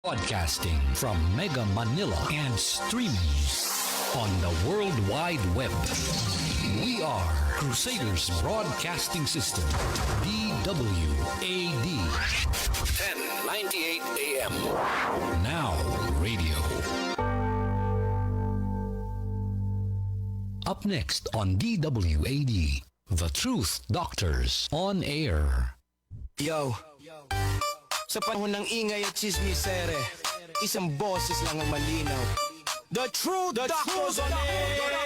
Podcasting from Mega Manila and streaming on the World Wide Web. We are Crusaders Broadcasting System, DWAD. 1098 AM. Now radio. Up next on DWAD, The Truth Doctors on Air. Yo, sa panahon ng ingay at chismisere, isang boses lang ang malinaw. The Truth Doctors on Air!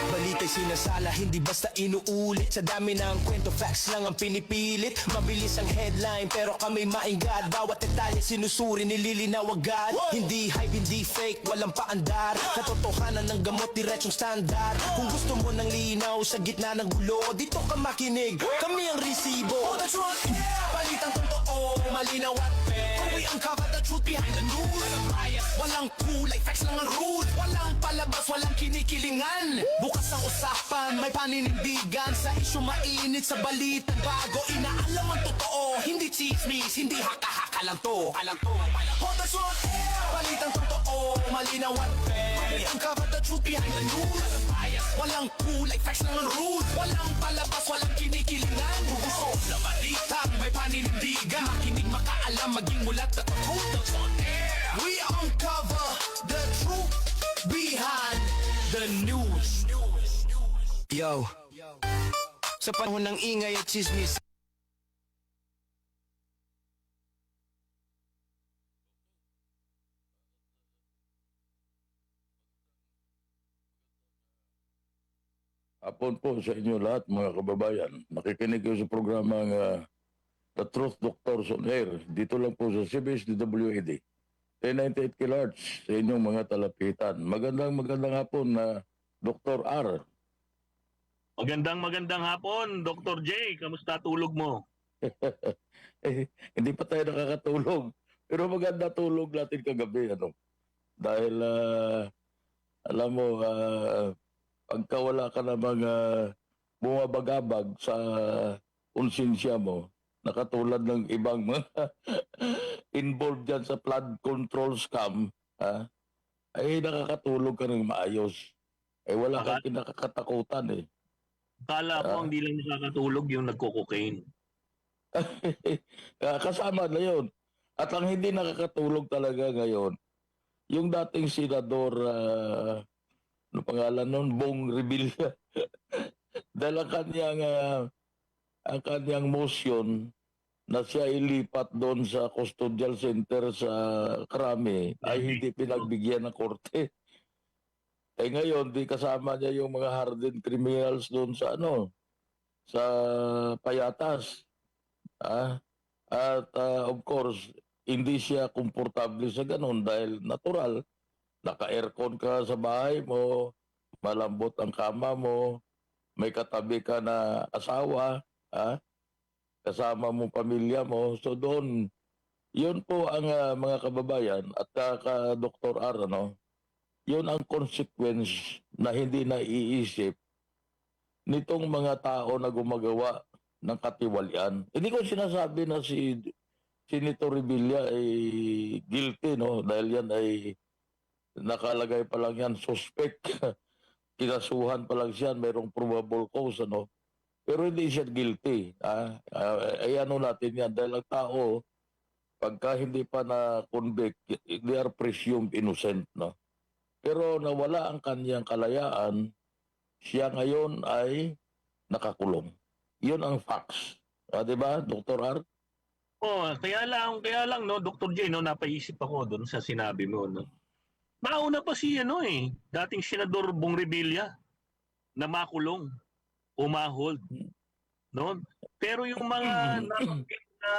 Balita'y sinasala, hindi basta inuulit. Sa dami ng kwento, facts lang ang pinipilit. Mabilis ang headline, pero kami mainggan. Bawat detalye sinusuri, nililinaw agad. Hindi hype, hindi fake, walang paandar. Katotohanan ng gamot, diretsong standard. Kung gusto mo ng linaw sa gitna ng gulo, dito ka makinig, kami ang resibo. Oh, the truth, yeah! Balitang totoo, malinaw at fair. Kung we uncover the truth behind the news. Walang bias, walang kulay, facts lang ang root. Walang palabas, walang kinikilingan. Bukas ang usapan, may paninindigan. Sa isyu mainit, sa balitan bago. Inaalam ang totoo, hindi chismis, hindi haka-haka lang to. Hold the truth, yeah! Balitang totoo, malinaw at fair. Kung we uncover the truth behind the news. Walang bias, walang kulay, facts lang ang root. Walang palabas, walang kinikilingan. Bukas na balitang may paninindigan. Makinig, makaalam, maging mulat at truth on air. We uncover the truth behind the news. Yo, sa panahon ng ingay at chismis, Hapon po sa inyo lahat mga kababayan. Nakikinig kayo sa programang The Truth Doctors on Air. Dito lang po sa CBS DWAD. 1098 kHz sa inyong mga talapitan. Magandang hapon na Dr. R. Magandang hapon, Dr. J. Kamusta tulog mo? Hindi pa tayo nakakatulog. Pero maganda tulog natin kagabi. Dahil, alam mo, pagka wala ka namang bumabagabag sa konsensya mo, nakatulad ng ibang mga involved dyan sa flood control scam, ay nakakatulog ka ng maayos. Ay wala kang kinakatakutan eh. Kala ko hindi lang nakakatulog yung nagko-cocaine. Kasama na yun. At ang hindi nakakatulog talaga ngayon, yung dating senador, ano pangalan nun? Bong Revilla. Dahil ang kanyang motion na siya ilipat doon sa custodial center sa Krami ay hindi pinagbigyan ng korte. Eh ngayon, di kasama niya yung mga hardened criminals doon sa sa Payatas. At of course, hindi siya komportable sa ganun dahil natural, naka-aircon ka sa bahay mo, malambot ang kama mo, may katabi ka na asawa, kasama mo pamilya mo. So doon, yun po ang mga kababayan at Dr. R, yun ang consequence na hindi naiisip nitong mga tao na gumagawa ng katiwalian. Hindi ko sinasabi na si Senator Revilla ay guilty, dahil yan ay nakalagay pa lang yan, suspect. Kinasuhan pa lang siya, mayroong probable cause, Pero hindi siya guilty. Ay natin yan. Dahil ang tao, pagka hindi pa na-convict, they are presumed innocent, Pero nawala ang kanyang kalayaan, siya ngayon ay nakakulong. Yun ang facts. Diba, Dr. R? Kaya lang Dr. J, napaisip ako doon sa sinabi mo, Mauna pa si dating Senador Bong Revilla na makulong, umahold, Pero yung mga nabanggit na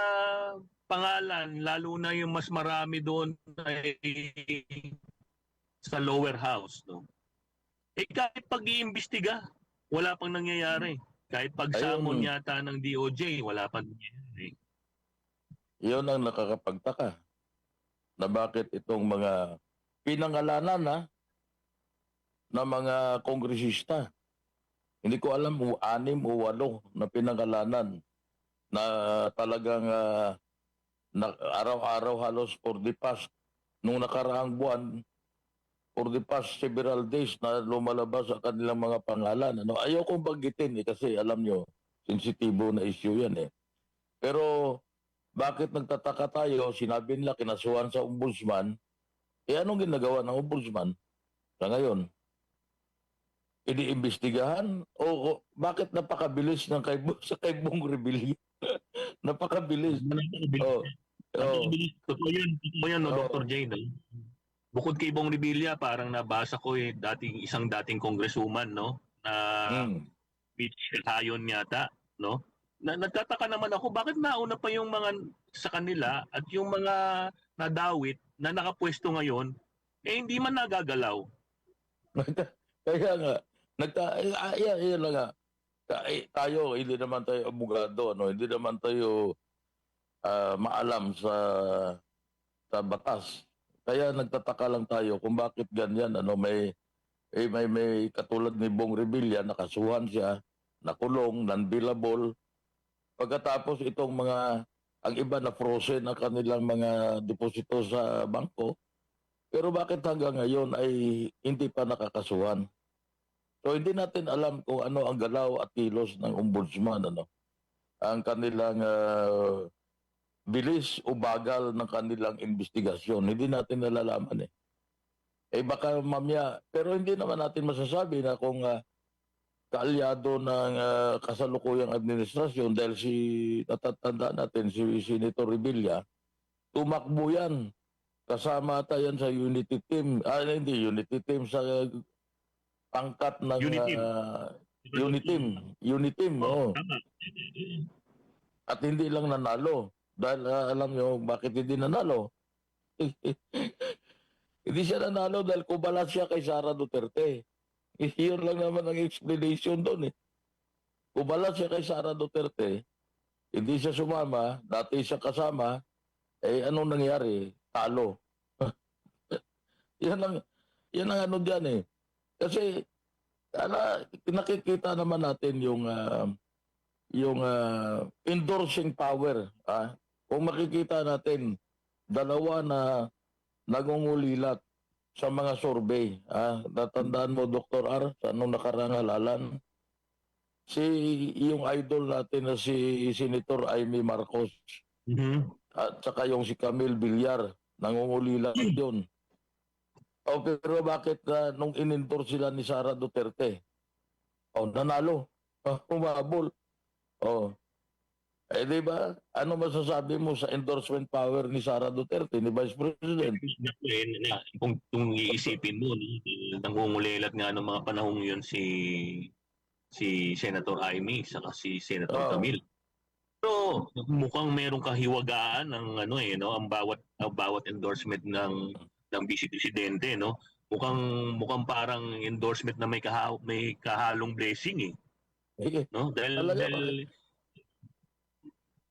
pangalan, lalo na yung mas marami doon ay sa lower house, kahit pag-iimbestiga, wala pang nangyayari. Kahit pagsamon yata ng DOJ, wala pang nangyayari. Yun ang nakakapagtaka na bakit itong mga pinangalanan na mga kongresista, hindi ko alam kung 6 o 8 na pinangalanan na talagang na araw-araw halos for the past nung nakaraang buwan, for the past several days na lumalabas ang kanilang mga pangalan. Ano, ayaw kong banggitin kasi alam nyo, sensitibo na issue yan eh. Pero bakit nagtataka tayo, sinabi nila kinasuhan sa ombudsman, anong ginagawa ng ombudsman sa ngayon? Iniimbestigahan? O bakit napakabilis ng sa kay Bong Revilla? Napakabilis. Oh. Totoo yan, no, Oo. Dr. J. No? Bukod kay Bong Revilla, parang nabasa ko isang dating congresswoman, no? Na Mitch Hayon yata, no? Nagtataka naman ako, bakit nauna pa yung mga sa kanila at yung mga nadawit na nakapwesto ngayon, hindi man nagagalaw. Kaya nga, yan lang nga. Tayo, hindi naman tayo abogado, no? Hindi naman tayo maalam sa batas. Kaya nagtataka lang tayo kung bakit ganyan, ano, may katulad ni Bong Revilla, nakasuhan siya, nakulong, non-billable. Pagkatapos itong ang iba na frozen ang kanilang mga deposito sa bangko, pero bakit hanggang ngayon ay hindi pa nakakasuhan? So hindi natin alam kung ano ang galaw at kilos ng ombudsman, ano, ang kanilang bilis o bagal ng kanilang investigasyon. Hindi natin nalalaman eh. Baka mamaya, pero hindi naman natin masasabi na kung kaalyado ng kasalukuyang administrasyon dahil natatanda natin si Senator Revilla, tumakbo yan. Kasama tayo sa unity team. Hindi unity team, sa pangkat ng unity team. Oh. At hindi lang nanalo. Dahil alam nyo bakit hindi nanalo? Hindi siya nanalo dahil kubalas siya kay Sara Duterte. Yun lang naman ang explanation doon eh. Kubalas siya kay Sara Duterte, hindi siya sumama, dati siya kasama, anong nangyari? Talo. Yan ang ano dyan eh. Kasi nakikita naman natin yung endorsing power. Kung makikita natin, dalawa na nangungulilat sa mga survey. Natandaan mo, Dr. R, sa anong nakarang halalan? Yung idol natin na si Senator Amy Marcos. At saka yung si Camille Villar, nangungulilat yun. Pero bakit nung in-endorse sila ni Sara Duterte? Nanalo. Humabol. Di ba? Ano masasabi mo sa endorsement power ni Sara Duterte, ni Vice President? Kung iisipin mo, nangungulilat nga ng mga panahong yun si Senator Amy saka si Senator Camille. Pero mukhang merong kahiwagaan ng ang bawat endorsement ng Vice Presidente, no? Mukhang parang endorsement na may kahalong blessing no? Dahil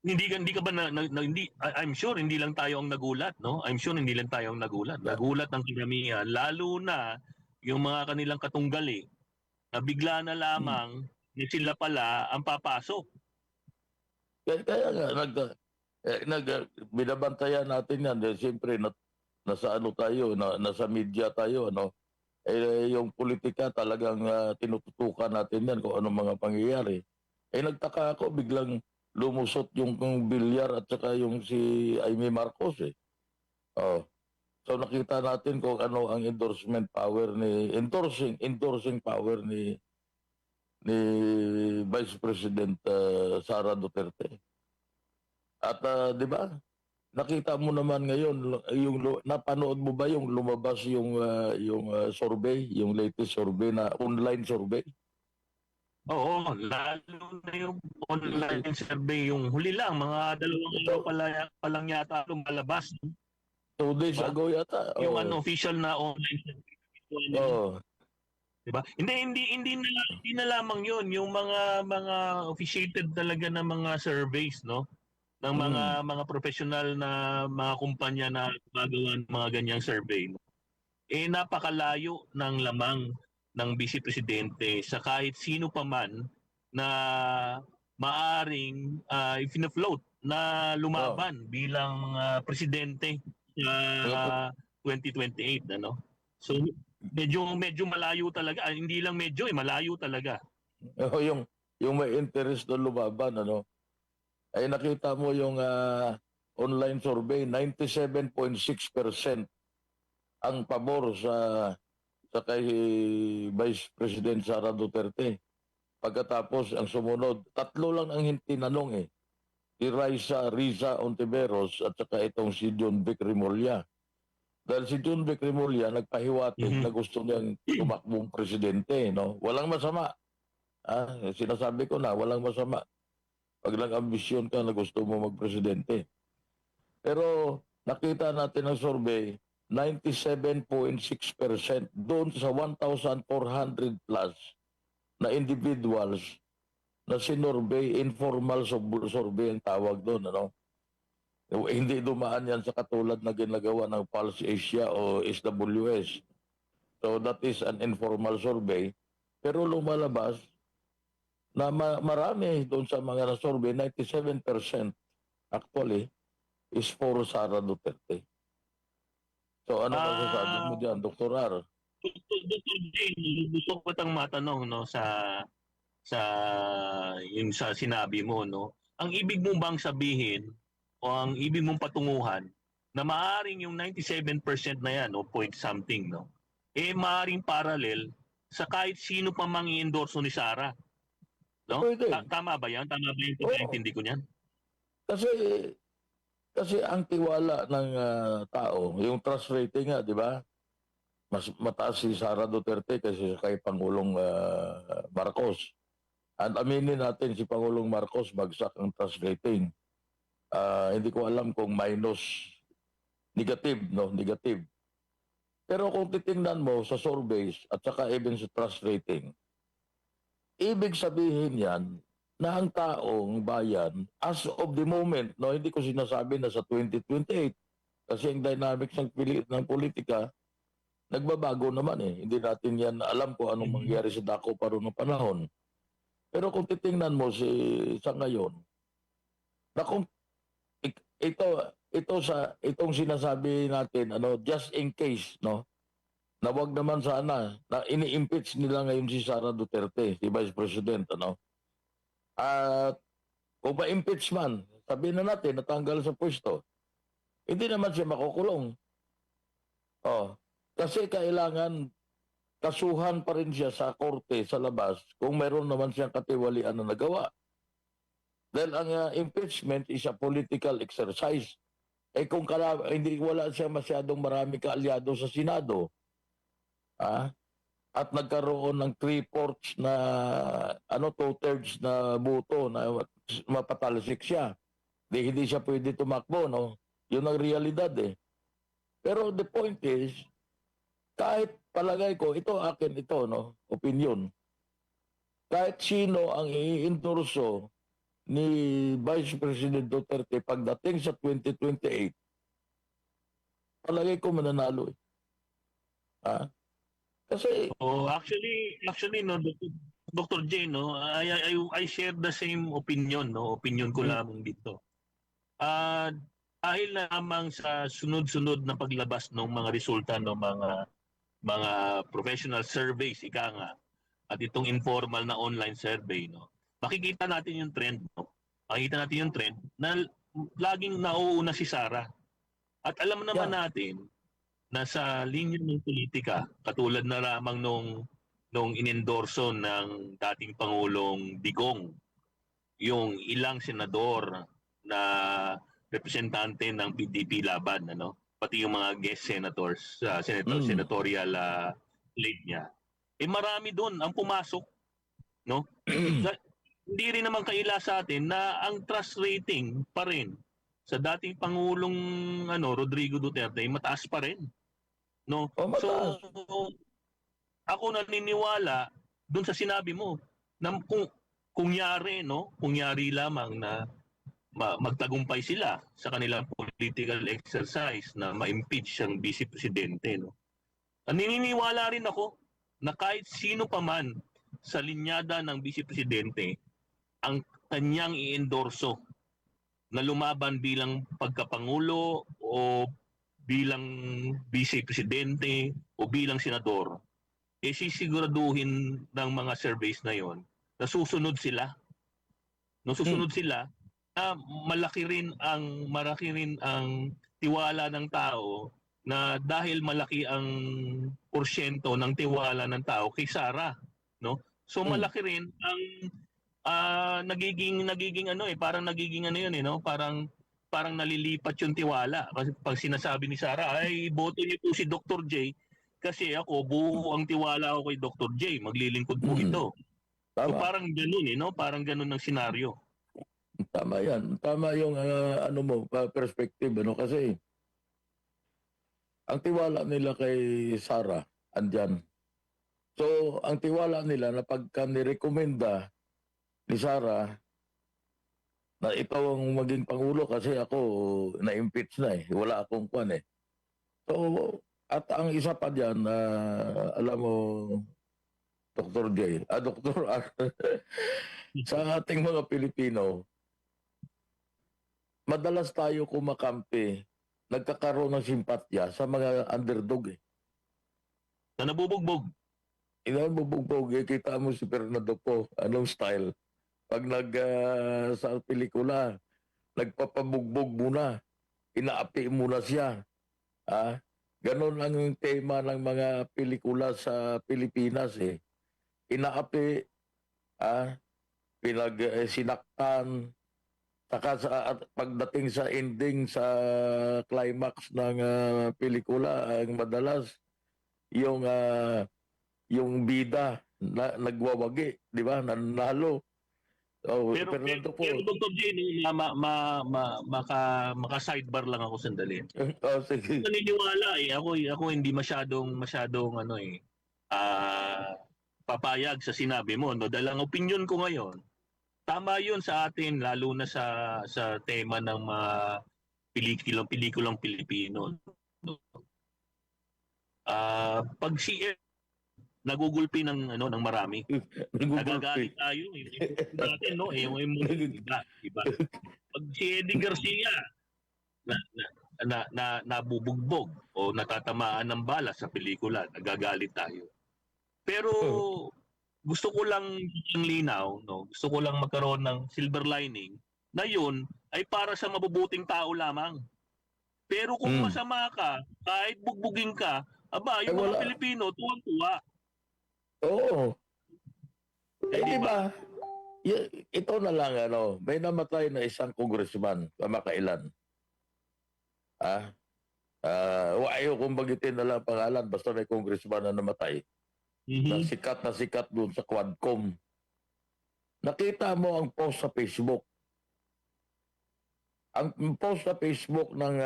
hindi ka ba hindi I'm sure hindi lang tayo ang nagulat, no? I'm sure hindi lang tayo ang nagulat. Nagulat ang karamihan, lalo na yung mga kanilang katunggali na bigla na lamang sila pala ang papasok. Kaya nga binabantayan natin yan dahil siyempre nasa tayo, nasa media tayo, ano. Yung politika talagang tinututukan natin yan kung anong mga pangyayari. Nagtaka ako biglang lumusot yung Villar at saka yung si Amy Marcos eh. So nakita natin kung ano ang endorsement power endorsing power ni Vice President Sara Duterte. At 'di ba? Nakita mo naman ngayon napanood mo ba yung lumabas yung survey, yung latest survey na online survey? Oo, lalo na yung online survey, yung huli lang, mga 2 araw pa lang yata lumalabas. 2 days ago yata. Yung official na online survey. Diba? Hindi na lamang yun, yung mga officiated talaga na mga surveys, no? Ng mga professional na mga kumpanya na gumagawa ng mga ganyang survey. Napakalayo ng lamang ng Vice Presidente sa kahit sino pa man na maaring i-float na lumaban bilang presidente sa 2028, ano? So medyo malayo talaga. Hindi lang medyo, malayo talaga. yung may interest na lumaban, ano? Ay nakita mo yung online survey, 97.6% ang pabor sa kay Vice President Sara Duterte. Pagkatapos ang sumunod, tatlo lang ang tinanong eh. Si Riza Ontiveros at saka itong si John Vic Remulla. Dahil si John Vic Remulla nagpahiwatig na gusto niyang tumakbong presidente, no? Walang masama. Sinasabi ko na, walang masama. Pag nag-ambisyon ka na gusto mo magpresidente. Pero nakita natin ang survey, 97.6% doon sa 1,400 plus na individuals na sinurvey, informal survey ang tawag doon, ano? Hindi dumaan yan sa katulad na ginagawa ng Pulse Asia o SWS. So that is an informal survey. Pero lumalabas na marami doon sa mga na-survey, 97% actually is for Sara Duterte. So ano masasabi mo dyan, Dr. R? Dr. Jane, gusto ko itang matanong, no, sa yung sa sinabi mo, no. Ang ibig mo bang sabihin o ang ibig mong patunguhan na maaring yung 97% na yan, o point something, no, maaring parallel sa kahit sino pa mang i-endorso ni Sara, no? Tama ba yan? Tama ba yung pagkaintindi ko niyan? Kasi ang tiwala ng tao, yung trust rating nga, di ba? Mas mataas si Sara Duterte kasi kay Pangulong Marcos. At aminin natin si Pangulong Marcos bagsak ang trust rating. Hindi ko alam kung minus negative, no? Negative. Pero kung titingnan mo sa surveys at saka even sa trust rating, ibig sabihin yan na ang taong bayan, as of the moment, no, hindi ko sinasabi na sa 2028, kasi ang dynamics ng politika, nagbabago naman eh. Hindi natin yan alam kung anong mangyari sa dako pa rin ng panahon. Pero kung titingnan mo sa ngayon, na kung itong sinasabi natin, ano, just in case, no, na wag naman sana na ini-impeach nila ngayon si Sara Duterte, si Vice President, ano. At kung ma-impeach man, sabihin na natin, natanggal sa pwesto, hindi naman siya makukulong. Kasi kailangan kasuhan pa rin siya sa korte, sa labas, kung meron naman siyang katiwalian na nagawa. Dahil ang impeachment is a political exercise. Kung hindi wala siya masyadong marami kaalyado sa Senado, at nagkaroon ng 3/4 na 2/3 na boto na mapatalsik siya. Hindi siya pwede tumakbo, no? Yun ang realidad eh. Pero the point is, kahit palagay ko, akin ito, no? Opinion. Kahit sino ang i-endorso ni Vice President Duterte pagdating sa 2028, palagay ko mananalo eh. Kasi actually no, Dr. J, no, I share the same opinion, no. Opinion ko lamang dito. Dahil lamang sa sunod-sunod na paglabas ng mga resulta ng mga professional surveys, ika nga, at itong informal na online survey, no. Makikita natin yung trend, no. Makikita natin yung trend na laging nauuna si Sara. At alam naman natin na sa linya ng politika, katulad na lamang nung inendorso ng dating Pangulong Digong, yung ilang senador na representante ng PDP laban, ano, pati yung mga guest senators, senatorial slate niya. Marami doon ang pumasok, no? Hindi rin naman kaila sa atin na ang trust rating pa rin sa dating Pangulong Rodrigo Duterte mataas pa rin. No. So ako naniniwala doon sa sinabi mo na kung yari lamang na magtagumpay sila sa kanilang political exercise na ma-impeach ang vice presidente, no. Naniniwala rin ako na kahit sino pa man sa linyada ng vice presidente ang kanyang i-endorso na lumaban bilang pagkapangulo o bilang vice presidente o bilang senador, sisiguraduhin ng mga surveys na yon na susunod sila. No, susunod sila na malaki rin ang tiwala ng tao na dahil malaki ang porsyento ng tiwala ng tao kay Sara, no? So malaki rin ang nagiging ano parang nagiging ano yun no? Parang nalilipat yung tiwala kasi pag sinasabi ni Sara ay boto niyo po si Dr. J kasi ako buo ang tiwala ko kay Dr. J, maglilingkod po ito. So Tama. parang ganoon no? Parang ganoon ang senaryo. Tama yan. Tama yung ano mo, perspective. Ano? Kasi ang tiwala nila kay Sara, andyan. So, ang tiwala nila na pagka nirekomenda ni Sara na ikaw ang maging pangulo kasi ako na-impeach na eh. Wala akong kwan eh. So, at ang isa pa dyan, alam mo, Dr. J, Dr. R, sa ating mga Pilipino, madalas tayo kumakampi, nagkakaroon ng simpatya sa mga underdog eh. Na nabubugbog. Inabubugbog eh, kita mo si Fernando po, anong style. Pag sa pelikula, nagpapabugbog muna, inaapi muna siya. Ganon ang tema ng mga pelikula sa Pilipinas eh. Inaapi, sinaktan, saka pagdating sa ending sa climax ng pelikula, ang madalas yung bida na nagwawagi, di ba? Nanalo. Pero Dr. J, maka-sidebar lang ako sandali. Sige. Naniniwala ako hindi masyadong ano papayag sa sinabi mo no, dahil ang opinion ko ngayon tama 'yun sa atin lalo na sa tema ng mga pelikulang Pilipino. Pag CF nagugulpi ng marami. Nagagalit tayo natin no yung iba. Pag si Eddie Garcia nabubugbog o natatamaan ng bala sa pelikula, nagagalit tayo. Pero gusto ko lang yung linaw, no? Gusto ko lang magkaroon ng silver lining na yun ay para sa mabubuting tao lamang. Pero kung masama ka, kahit bugbugin ka, yung mga Pilipino, tuwang-tuwa. Oo. Di ba? Ito na lang, may namatay na isang congressman, kamakailan. Ayaw kong bagitin na lang pangalan, basta may congressman na namatay. Na sikat doon sa Quadcom. Nakita mo ang post sa Facebook. Ang post sa Facebook ng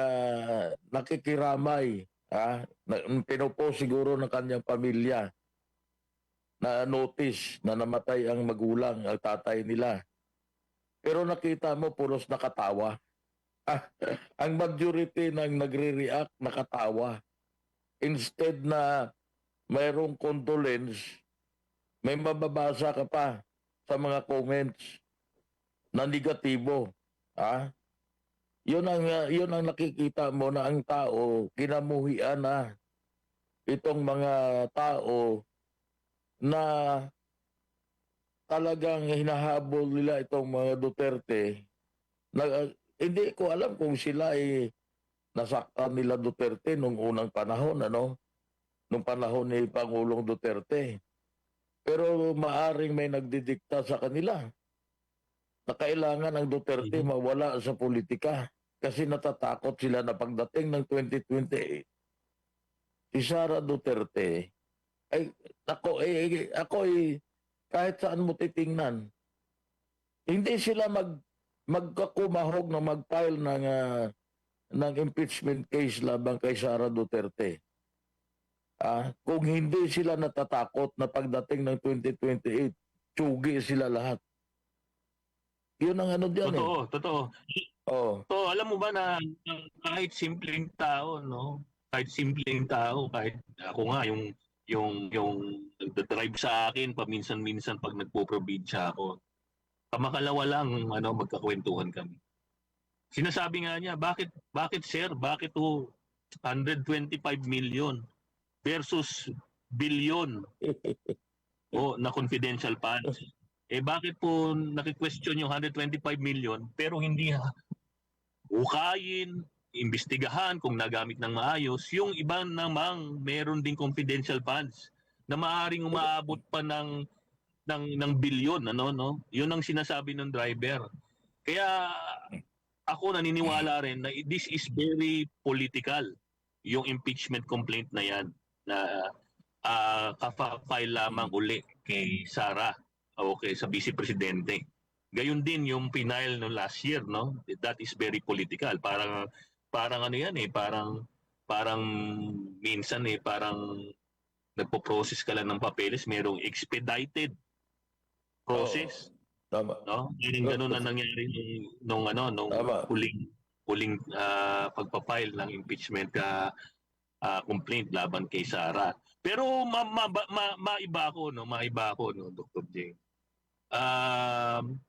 nakikiramay, pinopost siguro ng kanyang pamilya na notice na namatay ang magulang, ang tatay nila. Pero nakita mo, puros nakatawa. Ang majority ng nagre-react, nakatawa. Instead na mayroong condolence, may mababasa ka pa sa mga comments na negatibo. Yun ang nakikita mo na ang tao, kinamuhian na itong mga tao na talagang hinahabol nila itong mga Duterte. Hindi ko alam kung sila ay nasaktan nila Duterte nung unang panahon, nung panahon ni Pangulong Duterte. Pero maaring may nagdidikta sa kanila na kailangan ang Duterte mawala sa politika kasi natatakot sila na pagdating ng 2028, si Sara Duterte ay ako kahit saan mo titingnan, hindi sila magkakumahog na mag-file ng impeachment case labang kay Sara Duterte. Kung hindi sila natatakot na pagdating ng 2028, tsugi sila lahat. Yun ang dyan. Totoo. So, alam mo ba na kahit simpleng tao, no? Kahit simpleng tao, kahit ako nga yung nagdadrive sa akin paminsan-minsan pag nagpo-probinsya ako. Kamakalawa lang magkakwentuhan kami. Sinasabi nga niya, bakit sir, bakit 125 million versus billion na confidential funds? Bakit po naki-question yung 125 million pero hindi hukayin, imbestigahan kung nagamit ng maayos, yung iba namang meron ding confidential funds na maaring umaabot pa ng bilyon, ano, no? Yun ang sinasabi ng driver. Kaya ako naniniwala rin na this is very political, yung impeachment complaint na yan, na kapafile lamang uli kay Sara o kay sa Vice Presidente. Gayon din yung final no last year, no? That is very political. Parang ano yan parang minsan parang nagpo-process ka lang ng papeles, merong expedited process, Tama. no? Yung ganun na nangyari nung Tama. huling pagpa-file ng impeachment complaint laban kay Sara. Pero maiba ako no, Dr. J.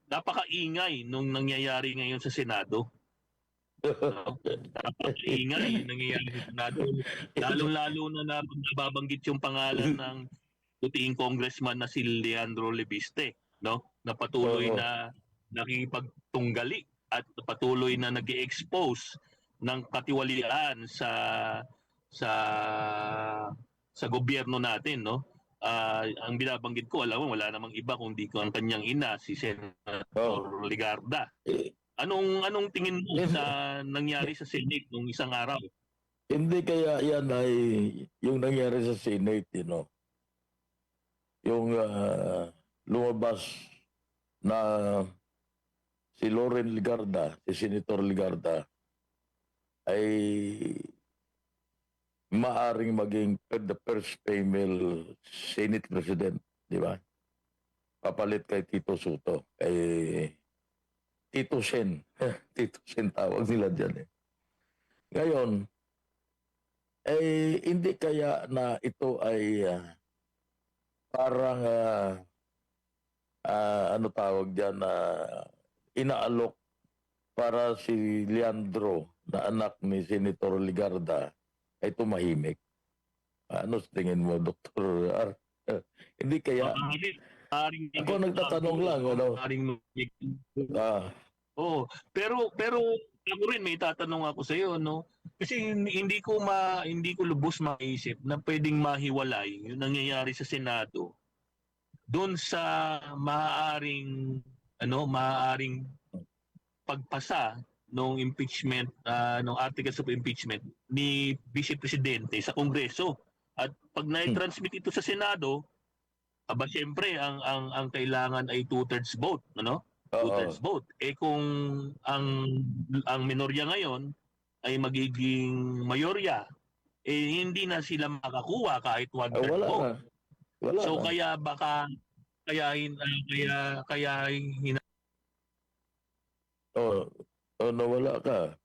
Napakaingay nung nangyayari ngayon sa Senado. Napakaingay nangyayari sa Senado. Lalong-lalo na nababanggit yung pangalan ng puting congressman na si Leandro Lebiste, no? Na patuloy na nakikipagtunggali at patuloy na nag-expose ng katiwalian sa gobyerno natin, no? Ang binabanggit ko, alam mo, wala namang iba kundi ang kanyang ina, si Senator Ligarda. Anong tingin mo sa nangyari sa Senate nung isang araw? Hindi kaya yan ay yung nangyari sa Senate, yung lumabas na si Loren Ligarda, si Senator Ligarda, ay maaring maging the first female Senate President, di ba? Papalit kay Tito Soto, kay Tito Sen. Tito Sen tawag nila dyan Ngayon, hindi kaya na ito ay parang ano tawag dyan inaalok para si Leandro na anak ni Senator Ligarda ay tumahimik. Ano sa tingin mo, Dr. R? Hindi kaya... Ako nagtatanong lang, pero ako rin may tatanong ako sa iyo, no? Kasi hindi ko lubos maisip na pwedeng mahiwalay yung nangyayari sa Senado doon sa maaaring pagpasa nung impeachment, nung articles of impeachment ni Vice Presidente sa Kongreso. At pag na-transmit ito sa Senado, siyempre ang kailangan ay two-thirds vote, ano? Two-thirds vote. Kung ang minorya ngayon ay magiging mayorya, hindi na sila makakuha kahit one-third vote. Wala so na. Kaya baka nawala ka.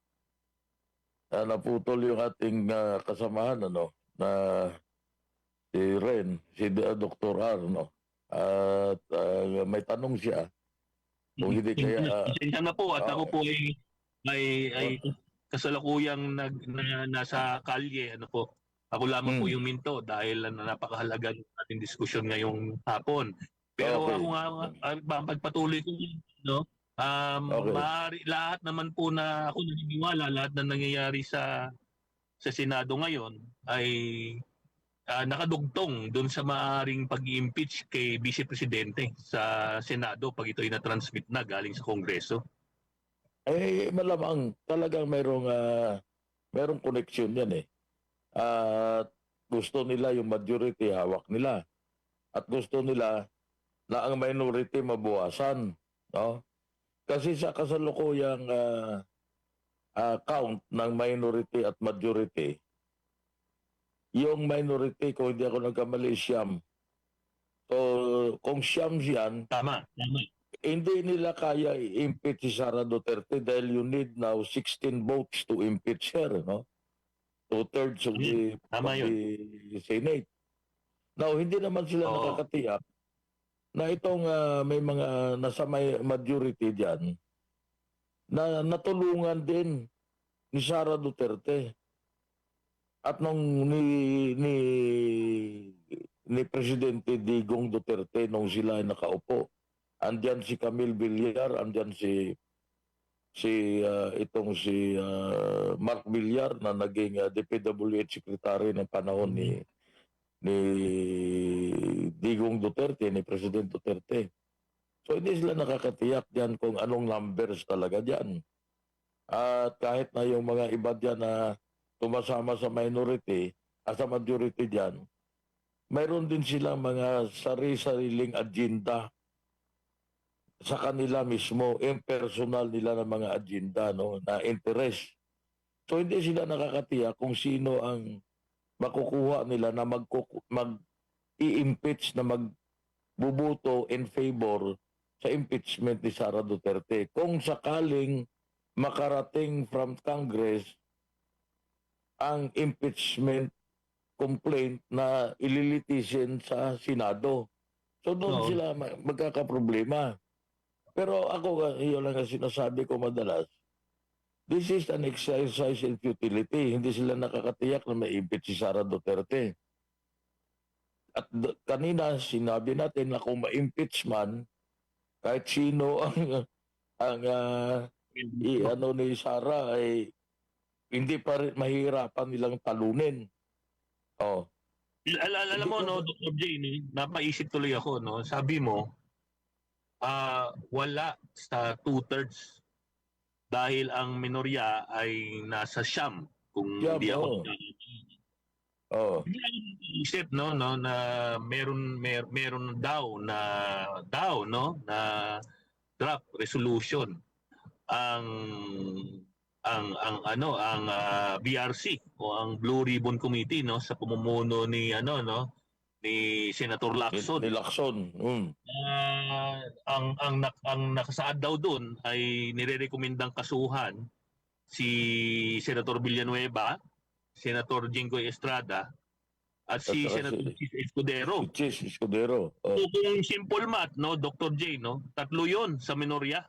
Naputol yung ating kasamahan, na si Ren, si Dr. R, At may tanong siya. Kung hindi kaya... Pasensya na po at ako po ay kasalukuyang nasa kalye. Ako lamang po yung minto dahil napakahalaga ng ating diskusyon ngayong hapon. Pero Okay. ako nga, pagpatuloy ko, lahat naman po na ako naniniwala, lahat na nangyayari sa Senado ngayon ay nakadugtong doon sa maaaring pag-impeach kay Vice Presidente sa Senado pag ito ay na-transmit na galing sa Kongreso. Malamang talagang merong connection yan At gusto nila yung majority hawak nila. At gusto nila na ang minority mabawasan, no? Kasi sa kasalukuyang count ng minority at majority, yung minority, kung hindi ako nagkamali, siyam. So, kung siyam yan, Tama. hindi nila kaya i-impeach si Sara Duterte dahil you need now 16 votes to impeach her, no? Two-thirds of the Senate. Now, hindi naman sila nakakatiyak na itong may mga nasa majority dyan na natulungan din ni Sara Duterte. At nung ni Presidente Digong Duterte nung sila ay nakaupo, andyan si Camille Villar, andyan si Mark Villar na naging DPWH Secretary ng panahon ni Digong Duterte, ni President Duterte. So hindi sila nakakatiyak diyan kung anong numbers talaga diyan. At kahit na yung mga iba diyan na tumasama sa minority, sa majority diyan, mayroon din silang mga sariling agenda sa kanila mismo, impersonal nila ng mga agenda, no, na interest. So hindi sila nakakatiyak kung sino ang makukuha nila na mag-i-impeach, na magbubuto in favor sa impeachment ni Sara Duterte. Kung sakaling makarating from Congress ang impeachment complaint na ililitisin sa Senado. So doon sila magkakaproblema. Pero ako, yun lang ang sinasabi ko madalas, this is an exercise in futility. Hindi sila nakakatiyak na ma-impeach si Sara Duterte. At kanina sinabi natin na kung ma-impeach man, kahit sino ang ni Sara ay hindi pa rin mahirapan nilang talunin. Oh. Alam mo, no, Dr. J, napaisip tuloy ako, no? Sabi mo, wala sa 2/3 dahil ang minorya ay nasa siyam kung hindi ako isip no na meron daw na draft resolution ang BRC o ang Blue Ribbon Committee, no, sa pamumuno ni ni Senator Lacson. Ni Lacson. Ang nakasaad daw doon ay nirerekomendang kasuhan si Senator Villanueva, Senator Jinggoy Estrada at si Senator Chis Escudero. Chis Escudero. So kung simple math, no, Dr. J, no, tatlo 'yon sa minorya.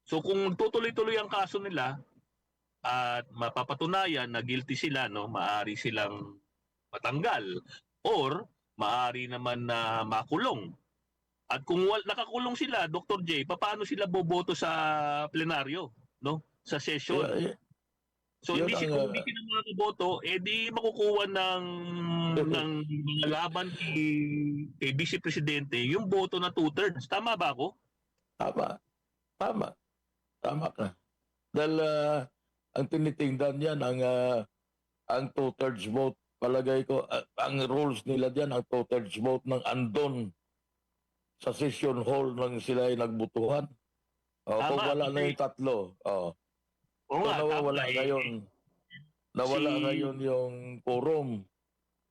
So kung tutuloy-tuloy ang kaso nila at mapapatunayan na guilty sila, no, maaari silang matanggal or maaari naman na makulong. At kung nakakulong sila, Dr. J, paano sila boboto sa plenaryo, no? Sa session. So hindi sila makakaboto, di makukuha ng mga laban kay Vice Presidente yung boto na 2/3. Tama ba ako? Tama ka. Dahil ang tinitingnan yan, ang 2/3 vote, palagay ko, ang rules nila diyan, ang 2/3 vote ng andon sa session hall nang sila ay nagbutuhan. Kung wala na yung tatlo. Nawala ngayon yung quorum.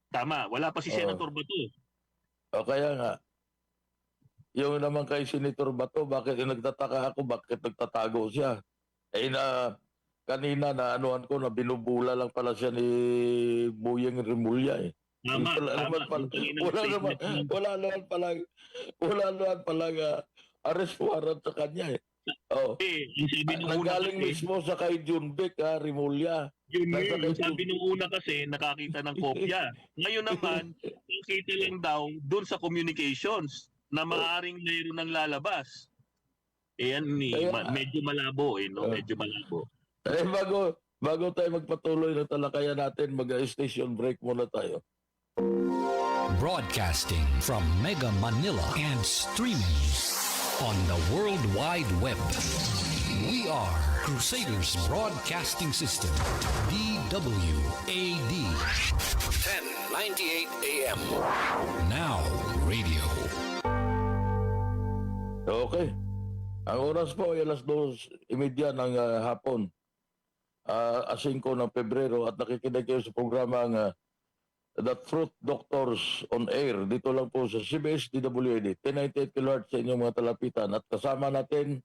Tama, wala pa si Senator Bato. Kaya nga, yung naman kay Senator Bato, bakit nagtataka ako, bakit nagtatago siya? Kanina na anuhan ko na binubula lang pala siya ni Buyeng Rimulya eh. Wala naman palang arrest warrant sa kanya eh. Nanggaling mismo sa kay Junbeck Rimulya. Sabi nung una kasi nakakita ng kopya. Ngayon naman, nakita lang daw dun sa communications na maaaring mayroon ng lalabas. Medyo malabo no? Medyo malabo. Bago tayo magpatuloy ng talakayan natin, mag-station break muna tayo. Broadcasting from Mega Manila and streaming on the World Wide Web. We are Crusaders Broadcasting System, DWAD. 1098 AM. Now radio. Okay. Ang oras po ay 2:30 ng hapon. 5 ng Pebrero at nakikinig kayo sa programang The Truth Doctors on Air. Dito lang po sa CBS DWAD, 1098 kHz sa inyong mga talapitan. At kasama natin,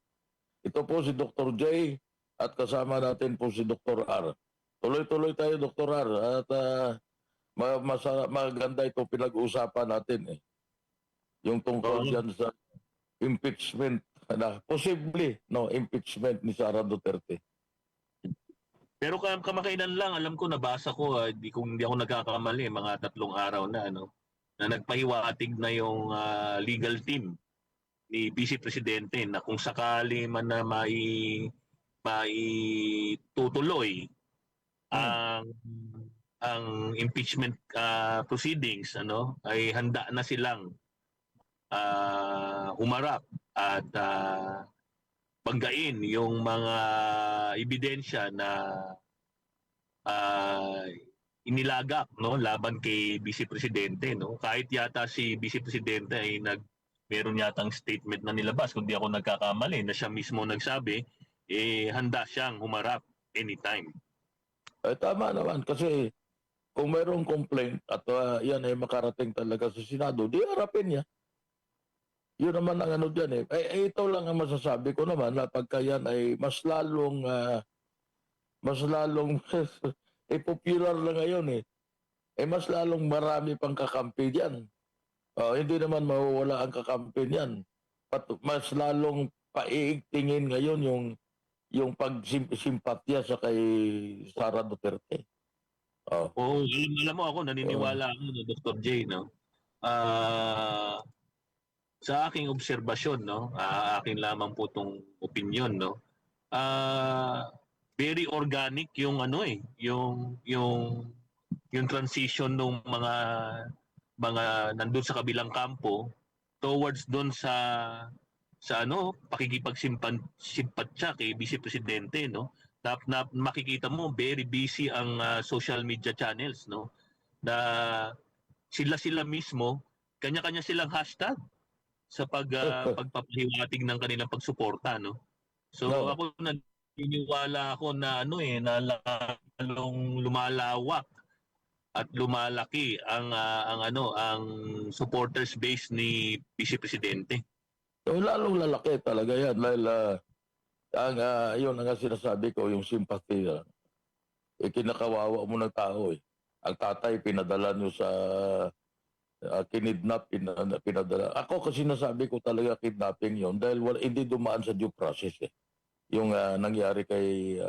ito po si Dr. J at kasama natin po si Dr. R. Tuloy-tuloy tayo, Dr. R. At maganda ito pinag-uusapan natin eh. Yung tungkol dyan sa impeachment na posible no impeachment ni Sara Duterte. Pero kamakailan lang, alam ko, nabasa ko, kung hindi ako nagkakamali, mga 3 araw na, na nagpahiwatig na yung legal team ni Vice Presidente na kung sakali man na maitutuloy ang impeachment proceedings, ay handa na silang humarap at banggain yung mga ebidensya na inilagak laban kay Vice Presidente, kahit yata si Vice Presidente ay meron yatang statement na nilabas, kung di ako nagkakamali, na siya mismo nagsabi handa siyang humarap anytime. Tama naman kasi kung mayroong complaint at yan ay makarating talaga sa Senado, di harapin niya. Yun naman ang ano dyan ito lang ang masasabi ko naman na pagka yan ay mas lalong popular na ngayon mas lalong marami pang kakampi diyan. Hindi naman mawawala ang kakampi niyan. Mas lalong paiigtingin ngayon yung pagsimpatya sa kay Sara Duterte. Alam mo ako, naniniwala ako na Dr. J, sa aking obserbasyon, akin lamang po tong opinion, very organic yung yung transition ng mga nandun sa kabilang kampo towards doon sa pakikipagsimpatya kay Vice Presidente, na makikita mo very busy ang social media channels, na sila mismo kanya-kanya silang hashtag sa pagpapahiwatig ng kanilang pagsuporta, So ako naniniwala ako na na lalong lumalawak at lumalaki ang supporters base ni Vice Presidente. Lalong lalaki talaga yan dahil yun ang sinasabi ko, yung sympathy kinakawawa mo ng tao Ang tatay pinadala nyo sa kinidnap, pinadala. Ako kasi nasabi ko talaga kidnapping yon dahil hindi dumaan sa due process yung nangyari kay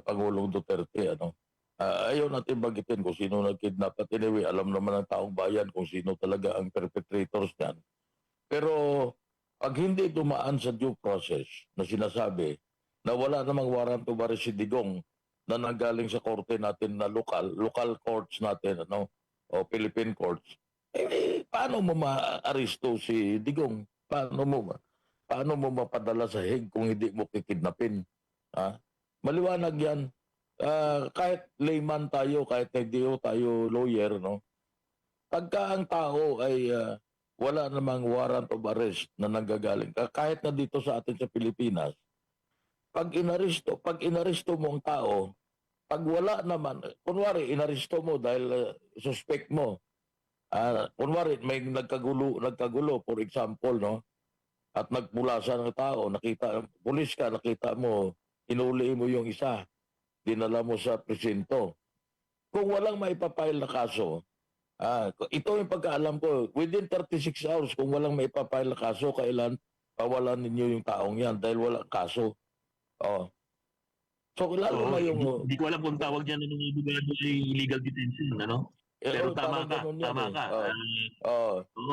Pangulong Duterte. Ayaw natin bagitin kung sino nagkidnap at anyway, alam naman ng taong bayan kung sino talaga ang perpetrators niyan. Pero pag hindi dumaan sa due process na sinasabi na wala namang warrant of arrest si Digong na nanggaling sa korte natin na local courts natin, o Philippine courts, paano mo ma-aristo si Digong? Paano mo mapadala sa Hague kung hindi mo kikidnapin? Maliwanag yan. Kahit layman tayo, kahit hindi tayo lawyer, pagka ang tao ay wala namang warrant of arrest na nanggagaling, kahit na dito sa atin sa Pilipinas, pag inaresto mo ang tao, pag wala naman, kunwari, inaresto mo dahil suspect mo, kunwari, may nagkagulo, for example, at nagpulasa ng tao, pulis ka, nakita mo, inuli mo yung isa, dinala mo sa presinto. Kung walang maipapile na kaso, ito yung pagkaalam ko, within 36 hours, kung walang maipapile na kaso, kailan pawalan ninyo yung taong yan dahil walang kaso. So, lalo na yung... Hindi ko alam kung tawag dyan ng abogado ay illegal detention, Pero tama ka.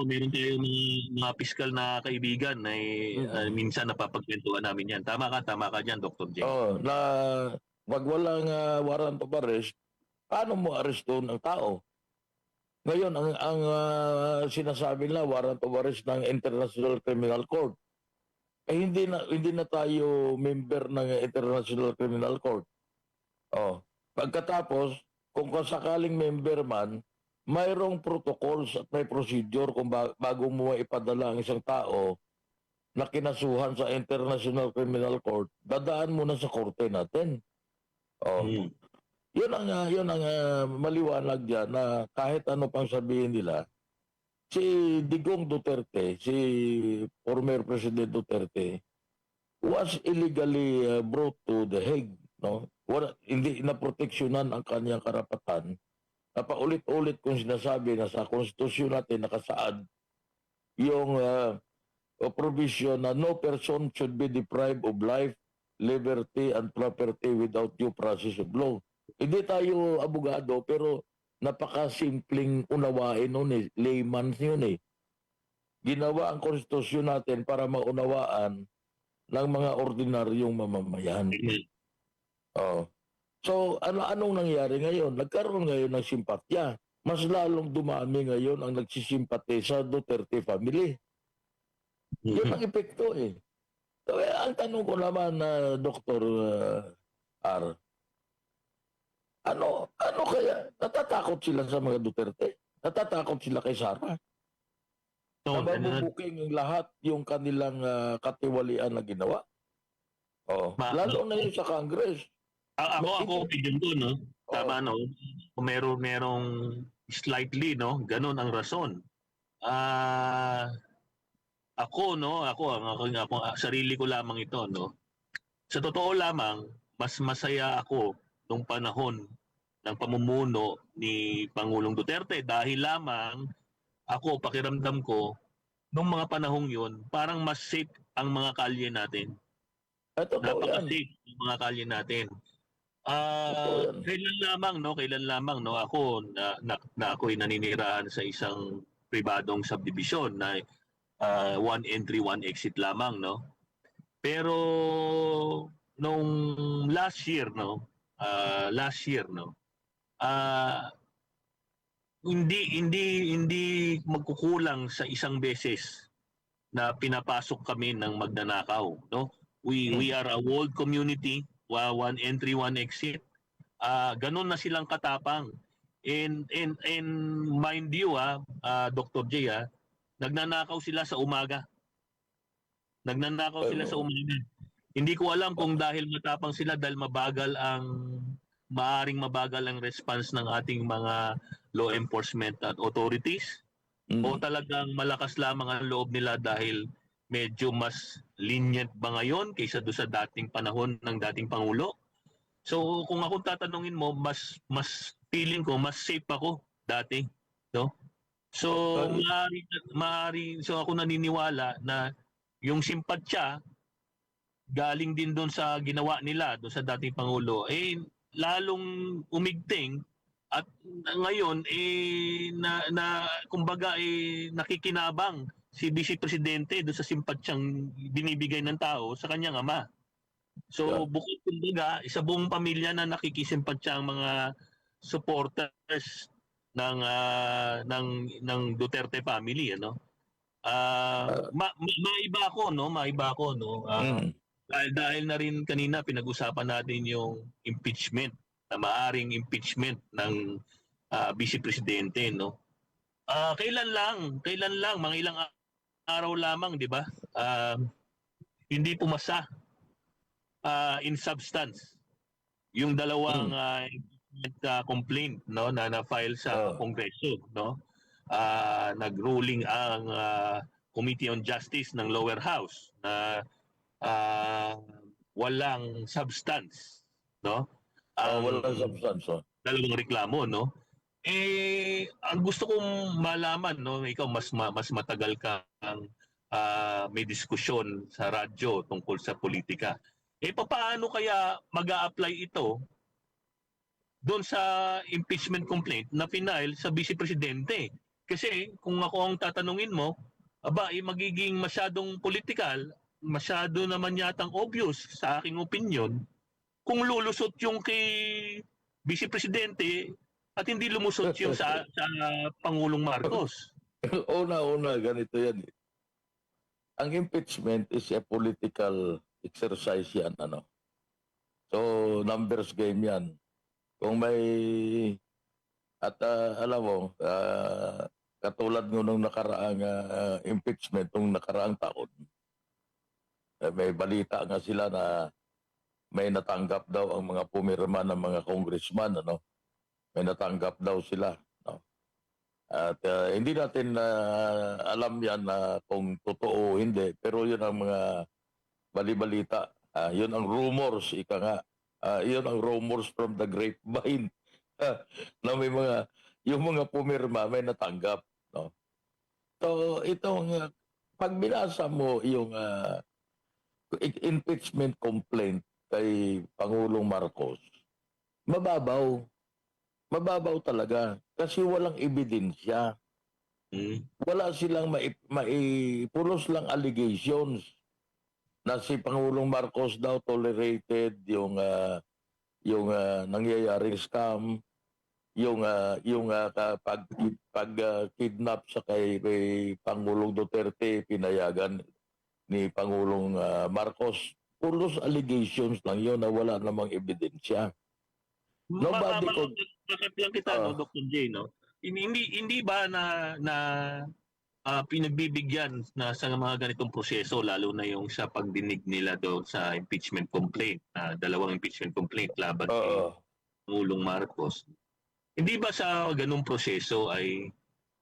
Meron tayong mga piskal na kaibigan na minsan napapagkwentuhan namin yan. Tama ka dyan, Dr. J. Na wag walang warrant of arrest, paano mo aresto ng tao? Ngayon, ang sinasabi nila, warrant of arrest ng International Criminal Court. Hindi na tayo member ng International Criminal Court. Pagkatapos, kung sakaling member man, mayroong protocols at may procedure kung bago mo ipadala ang isang tao na kinasuhan sa International Criminal Court, dadaan muna sa korte natin. Yun ang maliwanag diyan na kahit ano pang sabihin nila, si Digong Duterte, si former President Duterte, was illegally brought to the Hague, hindi naproteksyonan ang kanyang karapatan. Napaulit-ulit kong sinasabi na sa konstitusyon natin nakasaad yung o provision na no person should be deprived of life, liberty, and property without due process of law. Hindi tayo abogado, pero napakasimpleng unawain nun eh. Layman yun eh. Ginawa ang konstitusyon natin para maunawaan ng mga ordinaryong mamamayan. Oh. So, anong nangyari ngayon? Nagkaroon ngayon ng simpatya. Mas lalong dumami ngayon ang nagsisimpati sa Duterte family. Yun ang epekto eh. So, ang tanong ko naman na Dr. R, ano kaya? Natatakot sila sa mga Duterte? Natatakot sila kay Sara? So, Na mabubuking lahat yung kanilang katiwalian na ginawa? Oh, lalo na yun sa Congress. Ako opinion ko, no? Tama, no? Kung merong slightly, no? Ganun ang rason. Ako, no? Ako, sarili ko lamang ito, no? Sa totoo lamang, mas masaya ako nung panahon ng pamumuno ni Pangulong Duterte dahil lamang ako, pakiramdam ko, nung mga panahong yun, parang mas safe ang mga kalye natin. Napaka-safe ang mga kalye natin. Kailan lamang, no, ako na ako'y naninirahan sa isang pribadong subdivision na one entry, one exit lamang, no. Pero nung last year, no, hindi magkukulang sa isang beses na pinapasok kami ng magnanakaw, no. We are a walled community, one entry, one exit. Ganun na silang katapang. And mind you, Dr. J, nagnanakaw sila sa umaga. Hindi ko alam kung dahil matapang sila, dahil maaring mabagal ang response ng ating mga law enforcement at authorities, o talagang malakas lamang ang loob nila dahil medyo mas lenient ba ngayon kaysa doon sa dating panahon ng dating Pangulo. So kung ako tatanungin mo, mas feeling ko mas safe ako dati, no? So maaari so ako naniniwala na yung simpatya galing din doon sa ginawa nila doon sa dating Pangulo lalong umigting, at ngayon kumbaga nakikinabang si Vice Presidente doon sa simpatsyang binibigay ng tao sa kanyang ama. So bukod kumbaga sa buong pamilya na nakikisimpatya ang mga supporters ng Duterte family, ano. Maiba ako, no. Dahil na rin kanina pinag-usapan natin yung impeachment, na maaring impeachment ng Vice Presidente, no. Kailan lang mga ilang araw lamang, 'di ba? Hindi pumasa in substance yung dalawang complaint, no, na file sa Kongreso, no. Nag-ruling ang Committee on Justice ng Lower House na walang substance, no? Walang substance, dalawang reklamo, no? Ang gusto kong malaman, no, ikaw mas matagal kang may diskusyon sa radyo tungkol sa politika. Paano kaya mag-a-apply ito doon sa impeachment complaint na final sa Vice Presidente? Kasi kung ako ang tatanungin mo, magiging masyadong political, masyado naman yatang obvious sa aking opinion kung lulusot yung kay Vice Presidente at hindi lumusot yung sa Pangulong Marcos. Una, ganito yan. Ang impeachment is a political exercise yan, ano. So, numbers game yan. Kung may, at alam mo, katulad nung nakaraang impeachment, nung nakaraang taon, may balita nga sila na may natanggap daw ang mga pumirma ng mga congressman, ano. May natanggap daw sila, no? At hindi natin alam yan na kung totoo o hindi, pero yun ang mga balibalita. Yun ang rumors, ika nga. Yun ang rumors from the grapevine na may yung mga pumirma may natanggap, no? So itong pag binasa mo yung impeachment complaint kay Pangulong Marcos, mababaw. Mababaw talaga kasi walang ebidensya. Hmm. Wala silang pulos lang allegations na si Pangulong Marcos daw tolerated yung nangyayaring scam, yung kidnap sa kay Pangulong Duterte pinayagan ni Pangulong Marcos. Pulos allegations lang yun na wala namang ebidensya. Nobody could... Bakit lang kita, no, Dr. J, no? Hindi ba na pinagbibigyan na sa mga ganitong proseso, lalo na yung sa pagdinig nila doon sa impeachment complaint, dalawang impeachment complaint laban kay Pangulong Marcos. Hindi ba sa ganung proseso ay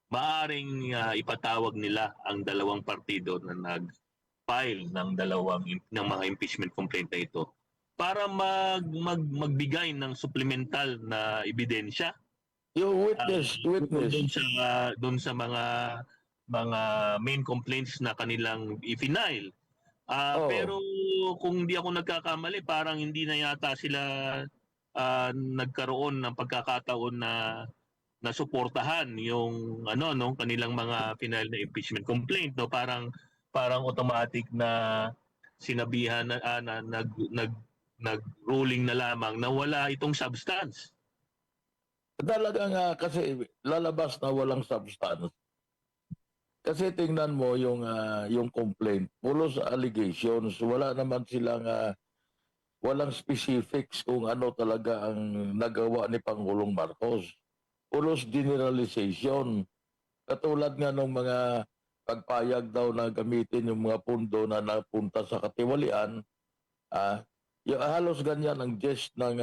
maaring ipatawag nila ang dalawang partido na nag-file ng mga impeachment complaint na ito para magbigay ng supplemental na ebidensya Yung witness. doon sa mga main complaints na kanilang i-file. Pero kung hindi ako nagkakamali, parang hindi na yata sila nagkaroon ng pagkakataon na suportahan yung kanilang mga final na impeachment complaint, no? Parang automatic na sinabihan na nag-ruling na lamang na wala itong substance. Talaga nga kasi lalabas na walang substance. Kasi tingnan mo yung complaint, pulos allegations, wala naman silang walang specifics kung ano talaga ang nagawa ni Pangulong Marcos. Pulos generalization. Katulad nga ng mga pagpayag daw na gamitin yung mga pundo na napunta sa katiwalian, yung halos ganyan ang gist ng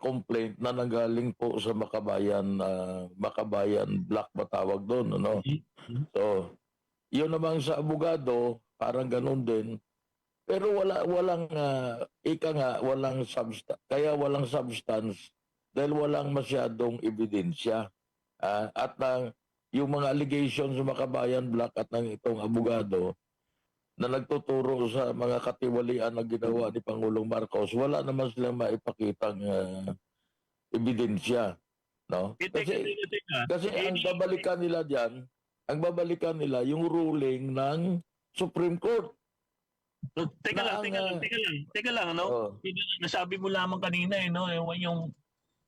complaint na nanggaling po sa Makabayan Black ba tawag doon, ano? So, yun namang sa abogado, parang ganun din. Pero walang walang substance. Kaya walang substance dahil walang masyadong ebidensya. At yung mga allegations sa Makabayan Black at ng itong abogado na nagtuturo sa mga katiwalian na ginawa ni Pangulong Marcos, wala naman silang maipakitang ebidensya, no? Kasi ang babalikan nila yung ruling ng Supreme Court. Teka lang, ano? Nasabi mo lamang kanina, no,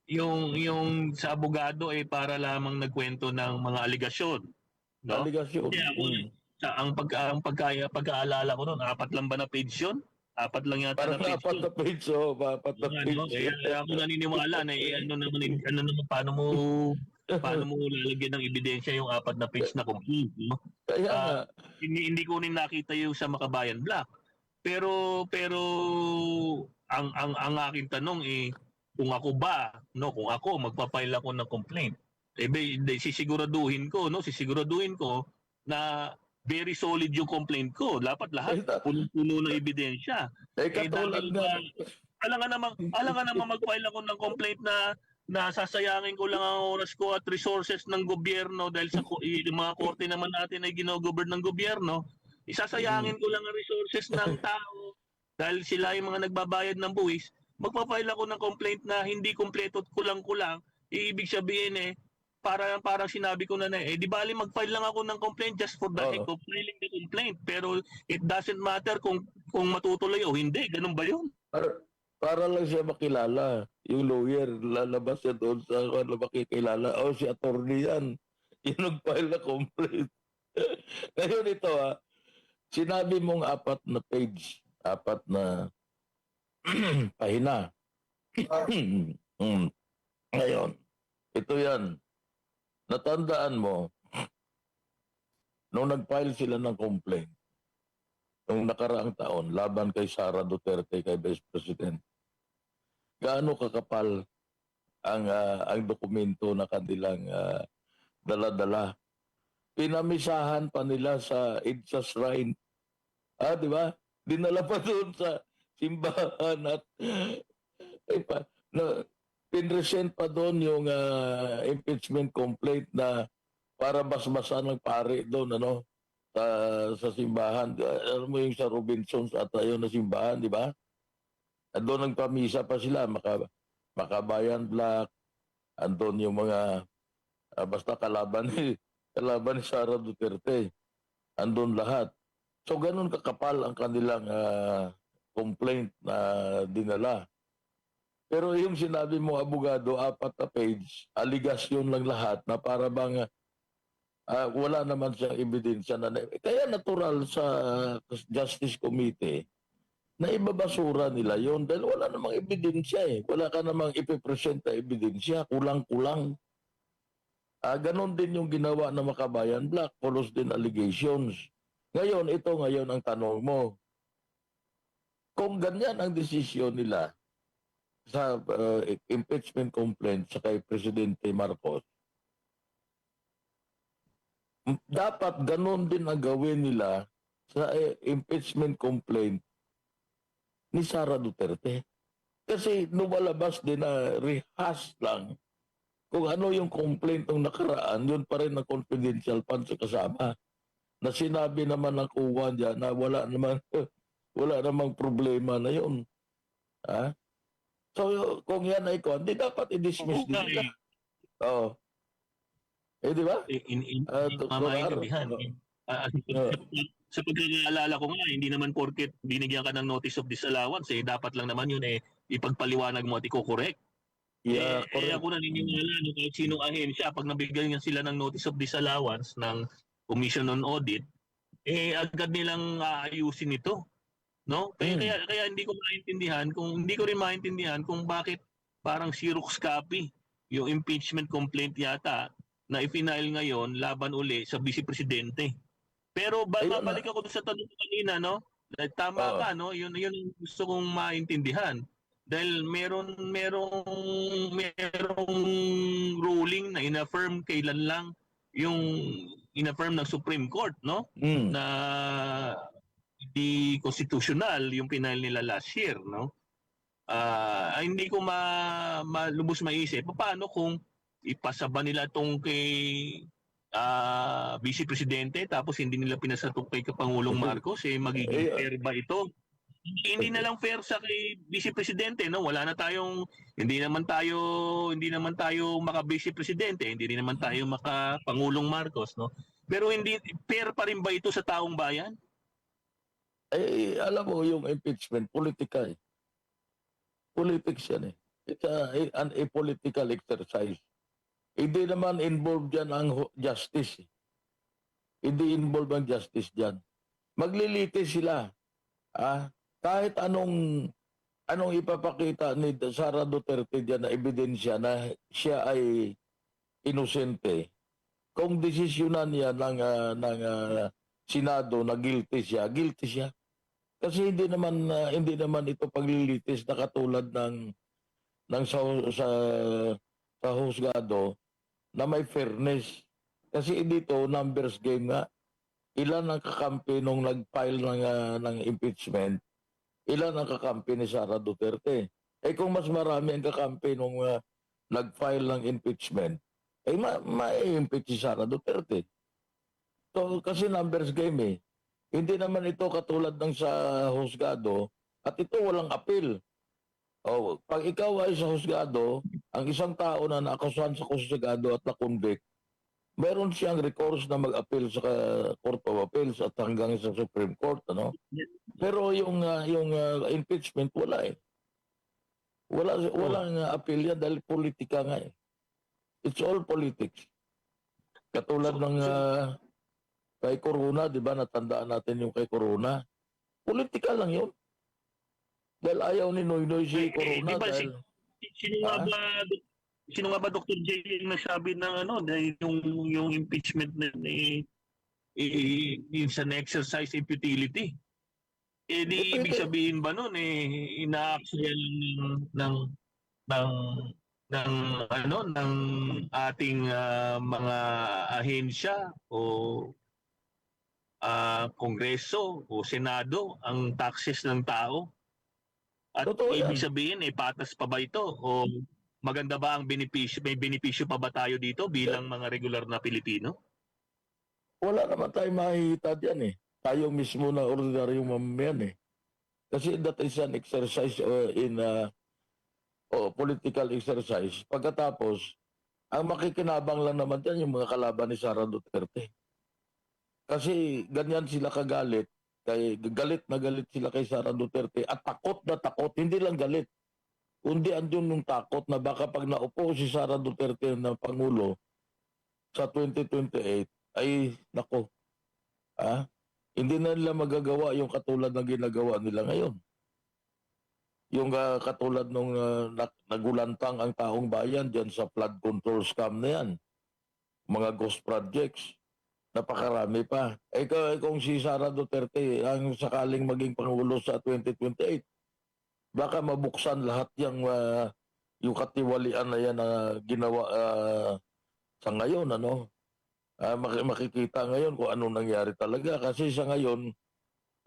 yung sa abogado ay para lamang nagkwento ng mga aligasyon, no? Aligasyon. Ang pagkaalala ko noon, 4 lang ba na page yun? 4 lang yata parang na page. Parang 4 na page, apat na page. Kaya ako naniniwala na paano mo lalagyan ng ebidensya yung 4 na page na complete, no? Kaya hindi ko rin nakita yung sa Makabayan Black. Pero ang aking tanong kung ako magpa-file ako ng complaint, sisiguraduhin ko na very solid yung complaint ko. Dapat lahat puno ng ebidensya. Katulad nga. Alam nga namang mag-file ako ng complaint na sasayangin ko lang ang oras ko at resources ng gobyerno dahil sa yung mga korte naman natin ay ginogovern ng gobyerno. Isasayangin ko lang ang resources ng tao dahil sila yung mga nagbabayad ng buwis. Magpa-file ako ng complaint na hindi kumpleto at kulang-kulang. Ibig sabihin parang sinabi ko na di bali mag-file lang ako ng complaint just for the heck of filing the complaint. Pero it doesn't matter kung matutuloy o hindi. Ganun ba yun? Para lang siya makilala. Yung lawyer, lalabas siya doon sa makikilala. Si attorney yan. Yung nag-file na complaint. Ngayon ito sinabi mong 4 na page. 4 na pahina. Ngayon, ito yan. Natandaan mo, nung nag-file sila ng complaint, nung nakaraang taon, laban kay Sara Duterte, kay Vice President, gaano kakapal ang dokumento na kanilang dala-dala. Pinamisahan pa nila sa EDSA Shrine. Di ba? Dinala pa doon sa simbahan at pinresent pa doon yung impeachment complaint na para basbasan ng pare doon, ano? sa, sa simbahan. Alam mo yung sa Robinsons at yun na simbahan, di ba? Doon nagpamisa pa sila, Makabayan Black, andun yung mga, basta kalaban kalaban ni Sara Duterte. Andun lahat. So ganun kakapal ang kanilang complaint na dinala. Pero yung sinabi mo, abogado, 4 na page, aligasyon lang lahat na para bang wala naman siyang ebidensya na. Kaya natural sa Justice Committee na ibabasura nila yon dahil wala namang ebidensya eh. Wala ka namang ipipresent na ebidensya, kulang-kulang. Ganon din yung ginawa ng Makabayan Black, follows din allegations. Ngayon, ngayon ang tanong mo. Kung ganyan ang desisyon nila sa impeachment complaint sa kay Presidente Marcos, dapat ganon din ang gawin nila sa impeachment complaint ni Sara Duterte. Kasi lumalabas din na rehash lang kung ano yung complaint ng nakaraan, yun pa rin ang confidential funds sa kasama. Na sinabi naman ng kuwan dyan na wala namang problema na yun. So kung yan ay hindi dapat i-dismiss din nila. Oo. Di ba? Mamaintindihan. Sa pagkakaalala ko nga, hindi naman porket binigyan ka ng notice of disallowance, dapat lang naman yun ipagpaliwanag mo at i-correct. Yeah, Ako naniniwala kahit sinong ahensya, pag nabigyan niya sila ng notice of disallowance ng Commission on Audit, agad nilang aayusin ito. No? Kaya hindi ko rin maintindihan kung bakit parang Xerox copy yung impeachment complaint yata na i-file ngayon laban uli sa Vice Presidente. Pero babalik ako sa tanong kanina, no? Tama ka, no? Yun ang gusto kong maintindihan. Dahil merong ruling na in-affirm kailan lang yung in-affirm ng Supreme Court, no? Na di constitutional yung pinail nila last year, no? Hindi ko lubos maisip paano kung ipasa ba nila tong kay Vice Presidente tapos hindi nila pinasa tong kay Pangulong Marcos, magiging fair ba ito? Hindi na lang fair sa kay Vice Presidente, no? Hindi naman tayo maka-Vice Presidente, hindi rin naman tayo maka Pangulong Marcos, no? Pero hindi fair pa rin ba ito sa taong bayan? Alam mo yung impeachment, politika eh. Politics yan eh. It's a political exercise. Hindi naman involved dyan ang justice. Hindi involved ang justice dyan. Maglilitis sila. Kahit anong ipapakita ni Sara Duterte dyan na ebidensya na siya ay inosente, kung desisyonan niya ng Senado na guilty siya. Kasi hindi naman ito paglilitis na katulad ng sa husgado na may fairness. Kasi dito numbers game nga. Ilan ang kakampi nung nag-file ng impeachment? Ilan ang kakampi ni Sara Duterte? Kung mas marami ang kakampi nung nag-file ng impeachment, ma-impeach si Sara Duterte. So, kasi numbers game eh. Hindi naman ito katulad ng sa husgado at ito walang appeal. Pag ikaw ay sa husgado, ang isang tao na naakusahan sa husgado at na-convict, meron siyang recourse na mag-appeal sa Court of Appeals at hanggang sa Supreme Court, ano? Pero yung impeachment wala eh. Walang appeal yan dahil politika nga eh. It's all politics. Katulad ng kay Corona, di ba? Natandaan natin yung kay Corona. Politika lang yun. Dahil ayaw ni Noynoy si Corona. Dahil, sino nga ba Dr. J yung nagsabi ng yung impeachment na is an exercise in futility? Di ibig sabihin ba nun ina-accept ng ating mga ahensya o Kongreso o Senado ang taxes ng tao? At ibig sabihin patas pa ba ito o maganda ba ang benepisyo? May benepisyo pa ba tayo dito bilang mga regular na Pilipino? wala naman tayong makikita diyan eh. Tayo mismo na ordinaryong mamamayan eh. Kasi that is an exercise political exercise. Pagkatapos, ang makikinabang lang naman dyan yung mga kalaban ni Sara Duterte. Kasi ganyan sila kagalit. Galit na galit sila kay Sara Duterte at takot na takot. Hindi lang galit. Kundi andun yung takot na baka pag naupo si Sara Duterte na Pangulo sa 2028, ay nako, hindi na nila magagawa yung katulad ng ginagawa nila ngayon. Yung katulad nung nagulantang ang taong bayan dyan sa flood control scam na yan. Mga ghost projects. Napakarami pa. Kung si Sara Duterte ang sakaling maging Pangulo sa 2028, baka mabuksan lahat yung katiwalian na yan na ginawa sa ngayon. Makikita ngayon kung anong nangyari talaga. Kasi sa ngayon,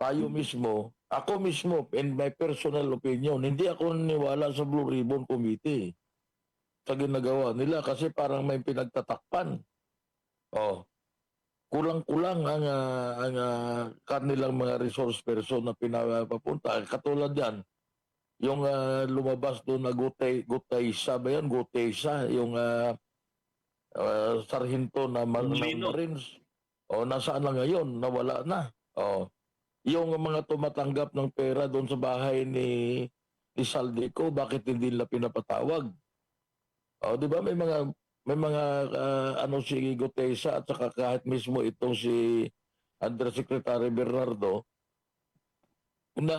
tayo mismo, ako mismo, in my personal opinion, hindi ako naniwala sa Blue Ribbon Committee sa ginagawa nila kasi parang may pinagtatakpan. Kulang-kulang ang kanilang mga resource person na pinapapunta. Katulad yan, yung lumabas doon na Gutaysa ba yan? Gutaysa, yung sarhinto na Marines. Nasaan na ngayon? Nawala na. Yung mga tumatanggap ng pera doon sa bahay ni Saldico, bakit hindi nila pinapatawag? Di ba may mga si Gutesa at saka kahit mismo itong si Undersecretary Bernardo na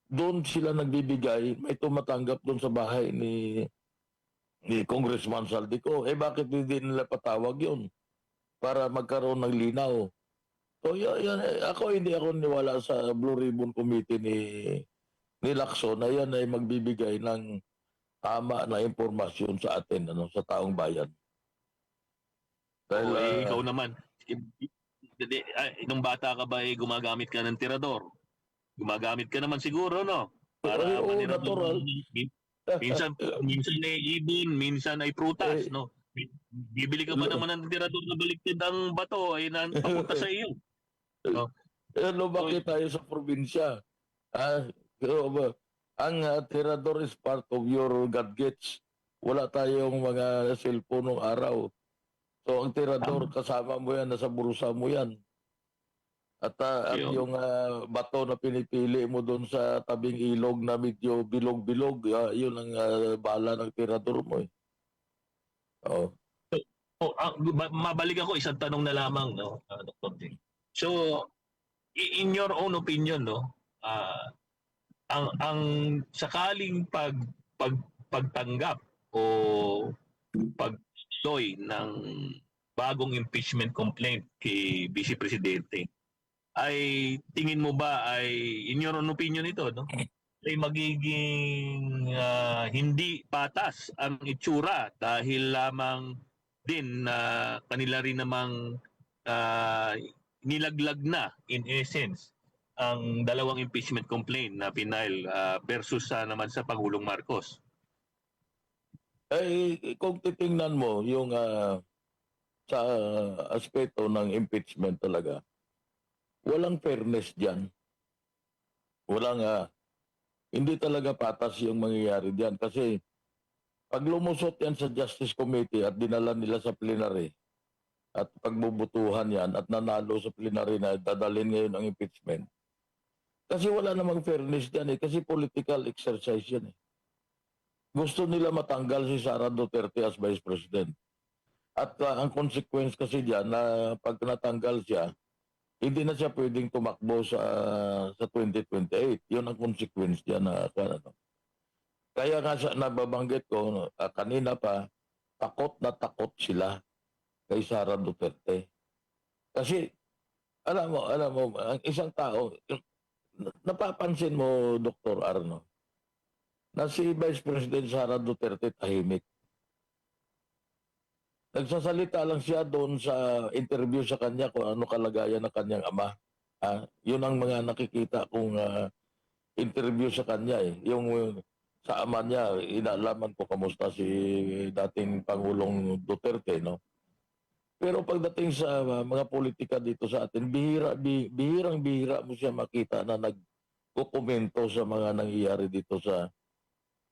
doon sila nagbibigay, may tumatanggap doon sa bahay ni Congressman Saldico. Bakit hindi nila patawag yun para magkaroon ng linaw? So yan, hindi ako niwala sa Blue Ribbon Committee ni Lacson na yan ay magbibigay ng tama na impormasyon sa atin, sa taong bayan. Dahil, ikaw naman, nung bata ka ba gumagamit ka ng tirador? Gumagamit ka naman siguro, no? Para natural. Minsan ay ibon, minsan ay prutas, no? Bibili ka ba naman ng tirador na baliktad ang bato ay papunta sa iyo? No? Bakit tayo sa probinsya? Ang tirador is part of your gadgets. Wala tayong mga cellphone ng araw. So ang tirador, kasama mo yan, nasa bursa mo yan. At yung bato na pinipili mo doon sa tabing ilog na medyo bilog-bilog, yun ang bala ng tirador mo. Mabalik ako, isang tanong na lamang, no, Dr. J. So, in your own opinion, no, ang sakaling pagtanggap o pagsoy ng bagong impeachment complaint kay Vice Presidente, ay tingin mo ba ay, in your own opinion ito, no, ay magiging hindi patas ang itsura dahil lamang din na kanila rin namang nilaglag na in essence ang dalawang impeachment complaint na pinail versus naman sa Pangulong Marcos? Kung titingnan mo yung sa aspeto ng impeachment talaga, walang fairness dyan. Hindi talaga patas yung mangyayari dyan kasi pag lumusot yan sa Justice Committee at dinala nila sa plenary at pagbubutuhan yan at nanalo sa plenary na dadalhin ngayon ang impeachment, kasi wala namang fairness dyan kasi political exercise yan Gusto nila matanggal si Sara Duterte as Vice President. At ang consequence kasi dyan na pag natanggal siya, hindi na siya pwedeng tumakbo sa 2028. Yun ang consequence dyan na Kaya nga nababanggit ko kanina pa, takot na takot sila kay Sara Duterte. Kasi alam mo, ang isang tao, napapansin mo, Dr. Arno, na si Vice President Sara Duterte tahimik. Nagsasalita lang siya doon sa interview sa kanya kung ano kalagayan ng kanyang ama. Yun ang mga nakikita kong interview sa kanya. Yung sa ama niya, inaalaman ko kamusta si dating Pangulong Duterte, no? Pero pagdating sa mga politika dito sa atin, bihirang-bihira mo siya makita na nagkukomento sa mga nangyayari dito sa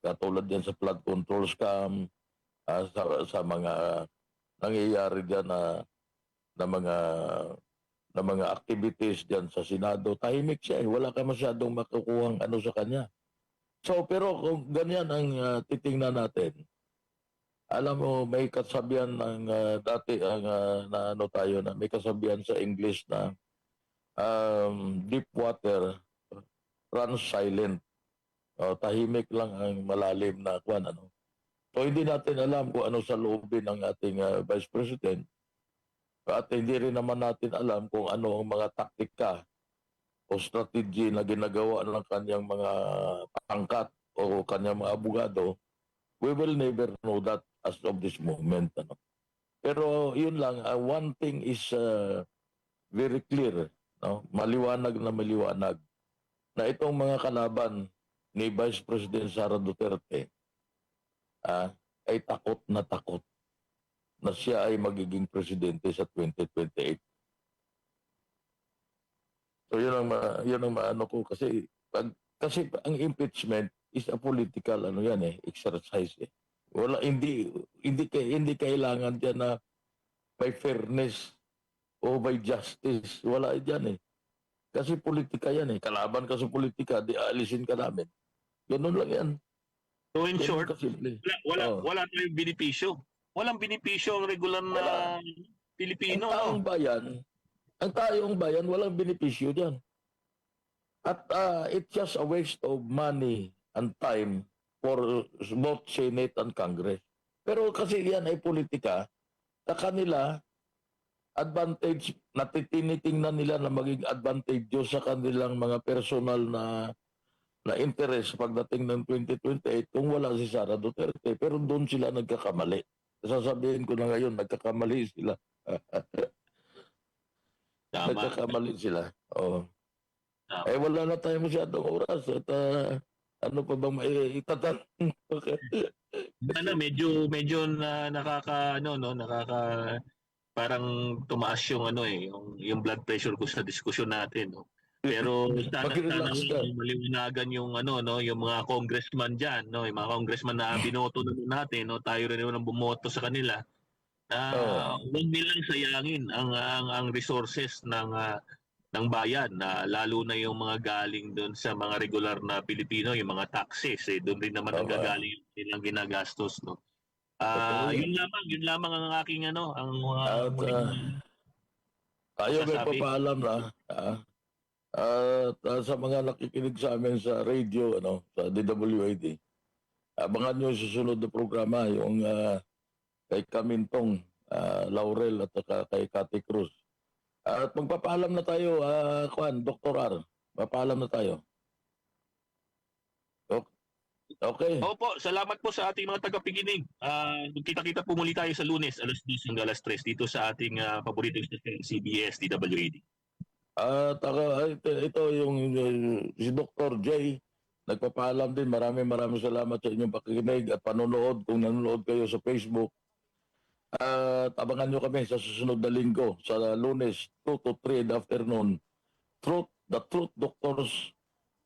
katulad yan sa flood control scam, sa mga nangyayari diyan na mga activities diyan sa Senado. Tahimik siya, wala ka masyadong makukuhang ano sa kanya. So pero kung ganyan ang titingnan natin, alam mo may kasabihan ng dati ang na ano tayo na may kasabihan sa English na deep water runs silent. Tahimik lang ang malalim na kwan ano. So hindi natin alam kung ano sa loobin ng ating Vice President. At hindi rin naman natin alam kung ano ang mga taktika o strategy na ginagawa ng kanyang mga pangkat o kanyang mga abogado. We will never know that as of this moment. Ano. Pero yun lang, one thing is very clear, no? Maliwanag na itong mga kalaban ni Vice President Sara Duterte ay takot na siya ay magiging presidente sa 2028. So yun ang maano ko kasi ang impeachment is a political exercise. Wala hindi kailangan diyan na by fairness o by justice. Wala diyan eh. Kasi politika yan eh. Kalaban ka sa politika, di alisin ka namin. Ganun lang yan. So in short, kasimple. wala tayong benepisyo. Walang benepisyo ang regular na Pilipino. Ang taong bayan, walang benepisyo diyan. At it's just a waste of money and time for both Senate and Congress. Pero kasi yan ay politika, sa kanila, advantage, natitinitingnan nila na maging advantageous sa kanilang mga personal na interest pagdating ng 2028 kung wala si Sara Duterte. Pero doon sila nagkakamali. Sasabihin ko na ngayon, nagkakamali sila. Tama. Nagkakamali sila. Oh. Tama. Wala na tayo masyadong oras. At ano pa bang maitatanong? medyo nakaka parang tumaas yung yung blood pressure ko sa diskusyon natin, no. Pero sana maliwanagan yung yung mga congressman diyan, no, yung mga congressman na binoto naman natin, no, tayo rin naman bumoto sa kanila. Huwag nilang sayangin ang resources ng bayan, na lalo na yung mga galing doon sa mga regular na Pilipino, yung mga taxes, doon rin naman nanggagaling yung nilang ginagastos, no. Yun lamang ang aking tayo may papaalam na sa mga nakikinig sa amin sa radio, sa DWAD. Abangan nyo yung susunod na programa, yung kay Kamintong Laurel at kay Cathy Cruz. At magpapaalam na tayo, Dr. R. Papaalam na tayo. Okay. Opo, salamat po sa ating mga tagapakinig. Kita-kita po muli tayo sa Lunes, alas 10 hanggang alas 3 dito sa ating paboritong station, CBS DWAD. Ito yung si Dr. J. Nagpapaalam din. Maraming salamat sa inyong pakikinig at panonood kung nanonood kayo sa Facebook. At abangan nyo kami sa susunod na linggo sa Lunes 2 to 3 in the afternoon. The Truth Doctors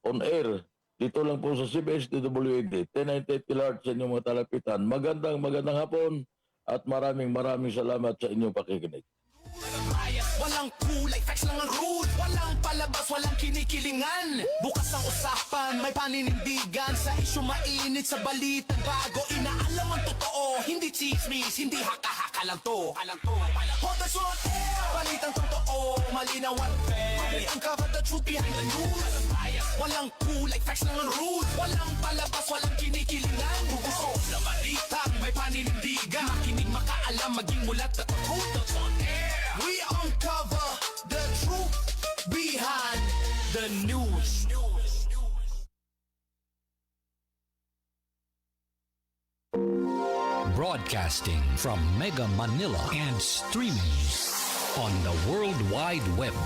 on Air. Dito lang po sa CBS DWAD. 1098 kilohertz sa inyong mga talapitan. Magandang hapon at maraming salamat sa inyong pakikinig. Walang kulay, facts lang ang rule. Walang palabas, walang kinikilingan. Bukas ang usapan, may paninindigan. Sa isyu mainit, sa balitang bago. Inaalam ang totoo, hindi chismis, hindi haka-haka lang to. Hotas on air, balitang totoo, malinaw at fair. Uncover the truth behind the news. Walang kulay, facts lang ang rule. Walang palabas, walang kinikilingan. Bukas na balitang may paninindigan. Makinig, makaalam, maging mulat at hotas on air. We uncover the truth behind the news. Broadcasting from Mega Manila and streaming on the World Wide Web.